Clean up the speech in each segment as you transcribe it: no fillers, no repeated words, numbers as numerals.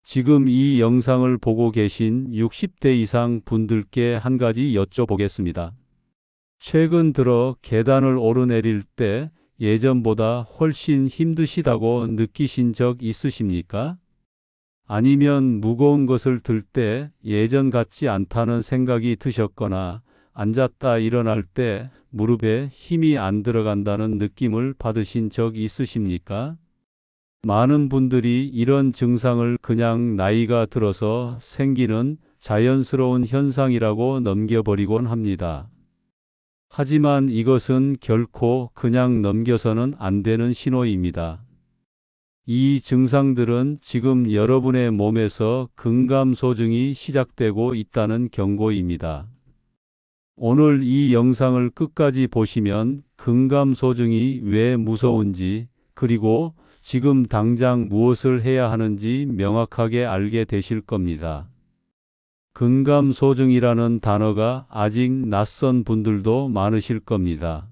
지금 이 영상을 보고 계신 60대 이상 분들께 한 가지 여쭤보겠습니다. 최근 들어 계단을 오르내릴 때 예전보다 훨씬 힘드시다고 느끼신 적 있으십니까? 아니면 무거운 것을 들 때 예전 같지 않다는 생각이 드셨거나 앉았다 일어날 때 무릎에 힘이 안 들어간다는 느낌을 받으신 적 있으십니까? 많은 분들이 이런 증상을 그냥 나이가 들어서 생기는 자연스러운 현상이라고 넘겨버리곤 합니다. 하지만 이것은 결코 그냥 넘겨서는 안 되는 신호입니다. 이 증상들은 지금 여러분의 몸에서 근감소증이 시작되고 있다는 경고입니다. 오늘 이 영상을 끝까지 보시면 근감소증이 왜 무서운지, 그리고 지금 당장 무엇을 해야 하는지 명확하게 알게 되실 겁니다. 근감소증이라는 단어가 아직 낯선 분들도 많으실 겁니다.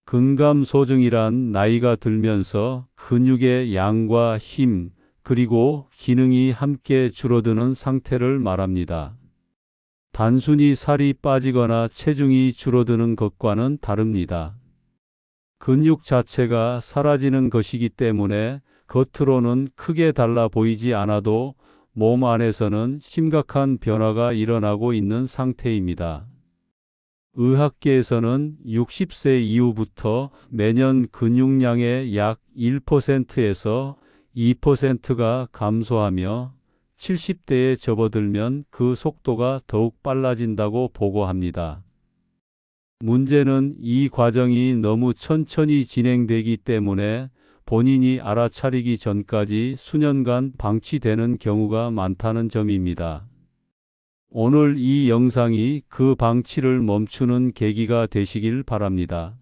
근감소증이란 나이가 들면서 근육의 양과 힘, 그리고 기능이 함께 줄어드는 상태를 말합니다. 단순히 살이 빠지거나 체중이 줄어드는 것과는 다릅니다. 근육 자체가 사라지는 것이기 때문에 겉으로는 크게 달라 보이지 않아도 몸 안에서는 심각한 변화가 일어나고 있는 상태입니다. 의학계에서는 60세 이후부터 매년 근육량의 약 1%에서 2%가 감소하며 70대에 접어들면 그 속도가 더욱 빨라진다고 보고합니다. 문제는 이 과정이 너무 천천히 진행되기 때문에 본인이 알아차리기 전까지 수년간 방치되는 경우가 많다는 점입니다. 오늘 이 영상이 그 방치를 멈추는 계기가 되시길 바랍니다.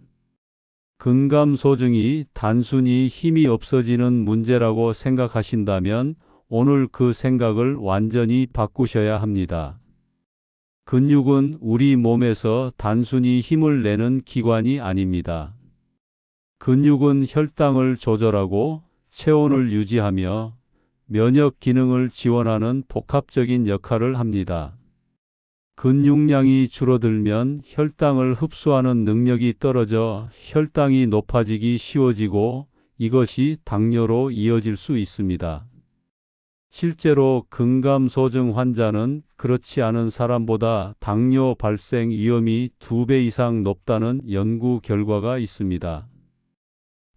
근감소증이 단순히 힘이 없어지는 문제라고 생각하신다면 오늘 그 생각을 완전히 바꾸셔야 합니다. 근육은 우리 몸에서 단순히 힘을 내는 기관이 아닙니다. 근육은 혈당을 조절하고 체온을 유지하며 면역 기능을 지원하는 복합적인 역할을 합니다. 근육량이 줄어들면 혈당을 흡수하는 능력이 떨어져 혈당이 높아지기 쉬워지고 이것이 당뇨로 이어질 수 있습니다. 실제로 근감소증 환자는 그렇지 않은 사람보다 당뇨 발생 위험이 2배 이상 높다는 연구 결과가 있습니다.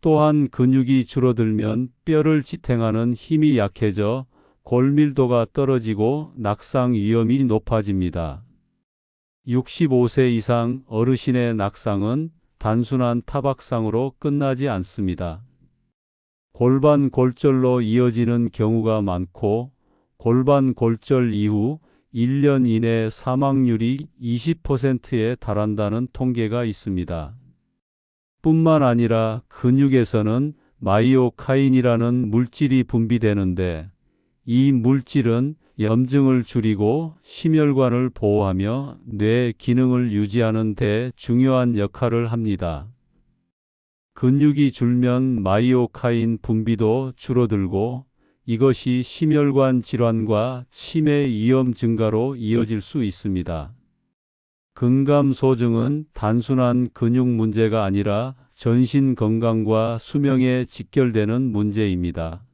또한 근육이 줄어들면 뼈를 지탱하는 힘이 약해져 골밀도가 떨어지고 낙상 위험이 높아집니다. 65세 이상 어르신의 낙상은 단순한 타박상으로 끝나지 않습니다. 골반 골절로 이어지는 경우가 많고 골반 골절 이후 1년 이내 사망률이 20%에 달한다는 통계가 있습니다. 뿐만 아니라 근육에서는 마이오카인이라는 물질이 분비되는데 이 물질은 염증을 줄이고 심혈관을 보호하며 뇌 기능을 유지하는 데 중요한 역할을 합니다. 근육이 줄면 마이오카인 분비도 줄어들고 이것이 심혈관 질환과 치매 위험 증가로 이어질 수 있습니다. 근감소증은 단순한 근육 문제가 아니라 전신 건강과 수명에 직결되는 문제입니다.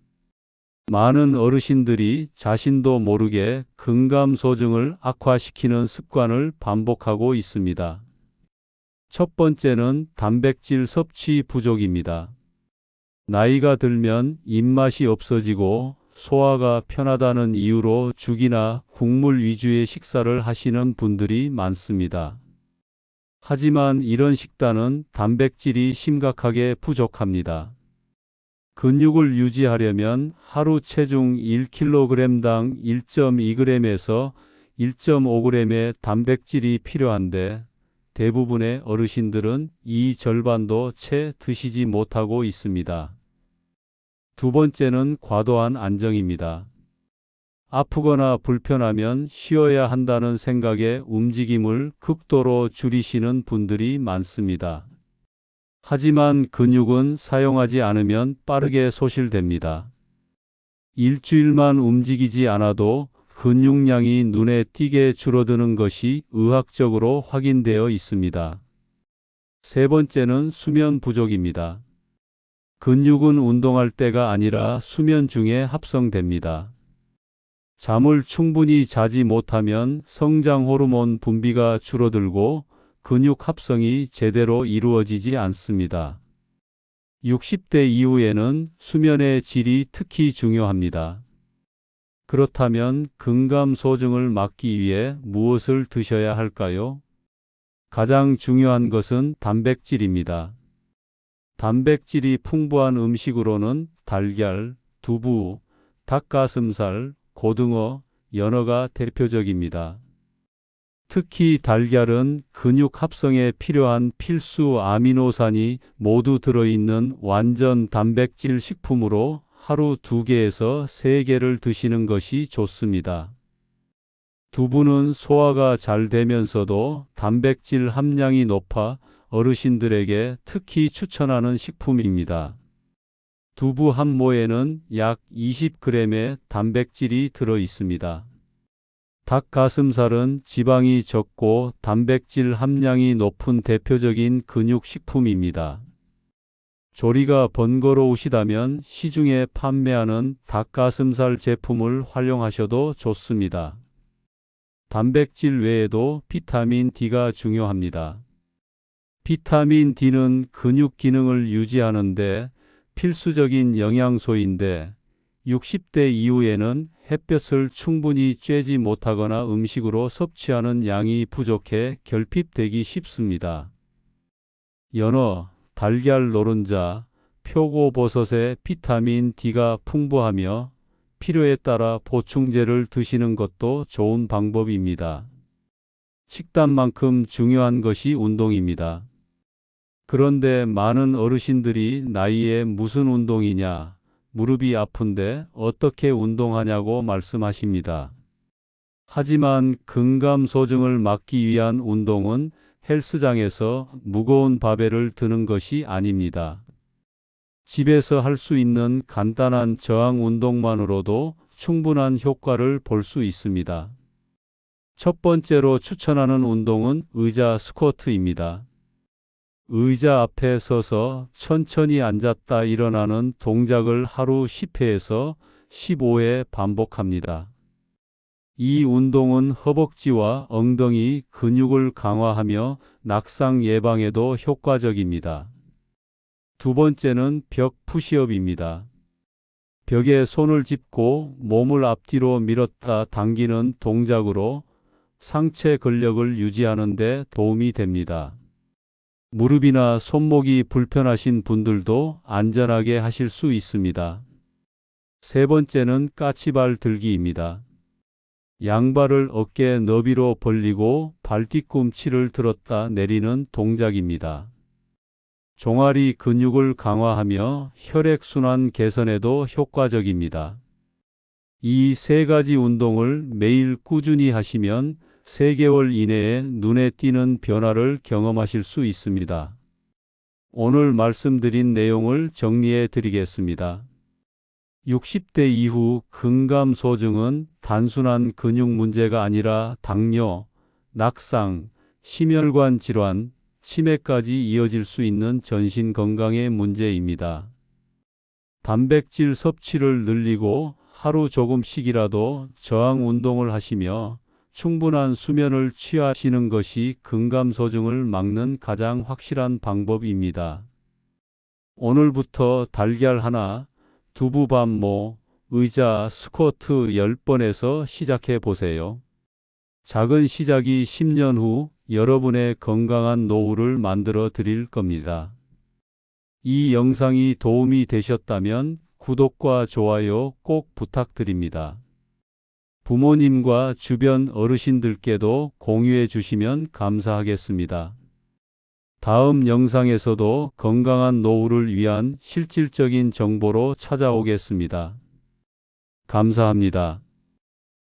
많은 어르신들이 자신도 모르게 근감소증을 악화시키는 습관을 반복하고 있습니다. 첫 번째는 단백질 섭취 부족입니다. 나이가 들면 입맛이 없어지고 소화가 편하다는 이유로 죽이나 국물 위주의 식사를 하시는 분들이 많습니다. 하지만 이런 식단은 단백질이 심각하게 부족합니다. 근육을 유지하려면 하루 체중 1kg당 1.2g에서 1.5g의 단백질이 필요한데 대부분의 어르신들은 이 절반도 채 드시지 못하고 있습니다. 두 번째는 과도한 안정입니다. 아프거나 불편하면 쉬어야 한다는 생각에 움직임을 극도로 줄이시는 분들이 많습니다. 하지만 근육은 사용하지 않으면 빠르게 소실됩니다. 일주일만 움직이지 않아도 근육량이 눈에 띄게 줄어드는 것이 의학적으로 확인되어 있습니다. 세 번째는 수면 부족입니다. 근육은 운동할 때가 아니라 수면 중에 합성됩니다. 잠을 충분히 자지 못하면 성장 호르몬 분비가 줄어들고 근육 합성이 제대로 이루어지지 않습니다. 60대 이후에는 수면의 질이 특히 중요합니다. 그렇다면 근감소증을 막기 위해 무엇을 드셔야 할까요? 가장 중요한 것은 단백질입니다. 단백질이 풍부한 음식으로는 달걀, 두부, 닭가슴살, 고등어, 연어가 대표적입니다. 특히 달걀은 근육 합성에 필요한 필수 아미노산이 모두 들어있는 완전 단백질 식품으로 하루 2개에서 3개를 드시는 것이 좋습니다. 두부는 소화가 잘 되면서도 단백질 함량이 높아 어르신들에게 특히 추천하는 식품입니다. 두부 한 모에는 약 20g의 단백질이 들어 있습니다. 닭 가슴살은 지방이 적고 단백질 함량이 높은 대표적인 근육식품입니다. 조리가 번거로우시다면 시중에 판매하는 닭가슴살 제품을 활용하셔도 좋습니다. 단백질 외에도 비타민 D가 중요합니다. 비타민 D는 근육 기능을 유지하는 데 필수적인 영양소인데 60대 이후에는 햇볕을 충분히 쬐지 못하거나 음식으로 섭취하는 양이 부족해 결핍되기 쉽습니다. 연어, 달걀 노른자, 표고버섯에 비타민 D가 풍부하며 필요에 따라 보충제를 드시는 것도 좋은 방법입니다. 식단만큼 중요한 것이 운동입니다. 그런데 많은 어르신들이 나이에 무슨 운동이냐, 무릎이 아픈데 어떻게 운동하냐고 말씀하십니다. 하지만 근감소증을 막기 위한 운동은 헬스장에서 무거운 바벨을 드는 것이 아닙니다. 집에서 할 수 있는 간단한 저항 운동만으로도 충분한 효과를 볼 수 있습니다. 첫 번째로 추천하는 운동은 의자 스쿼트입니다. 의자 앞에 서서 천천히 앉았다 일어나는 동작을 하루 10회에서 15회 반복합니다. 이 운동은 허벅지와 엉덩이 근육을 강화하며 낙상 예방에도 효과적입니다. 두 번째는 벽 푸시업입니다. 벽에 손을 짚고 몸을 앞뒤로 밀었다 당기는 동작으로 상체 근력을 유지하는 데 도움이 됩니다. 무릎이나 손목이 불편하신 분들도 안전하게 하실 수 있습니다. 세 번째는 까치발 들기입니다. 양발을 어깨 너비로 벌리고 발뒤꿈치를 들었다 내리는 동작입니다. 종아리 근육을 강화하며 혈액순환 개선에도 효과적입니다. 이 세 가지 운동을 매일 꾸준히 하시면 3개월 이내에 눈에 띄는 변화를 경험하실 수 있습니다. 오늘 말씀드린 내용을 정리해 드리겠습니다. 60대 이후 근감소증은 단순한 근육 문제가 아니라 당뇨, 낙상, 심혈관 질환, 치매까지 이어질 수 있는 전신 건강의 문제입니다. 단백질 섭취를 늘리고 하루 조금씩이라도 저항 운동을 하시며 충분한 수면을 취하시는 것이 근감소증을 막는 가장 확실한 방법입니다. 오늘부터 달걀 하나, 두부 반모, 의자 스쿼트 10번에서 시작해 보세요. 작은 시작이 10년 후 여러분의 건강한 노후를 만들어 드릴 겁니다. 이 영상이 도움이 되셨다면 구독과 좋아요 꼭 부탁드립니다. 부모님과 주변 어르신들께도 공유해 주시면 감사하겠습니다. 다음 영상에서도 건강한 노후를 위한 실질적인 정보로 찾아오겠습니다. 감사합니다.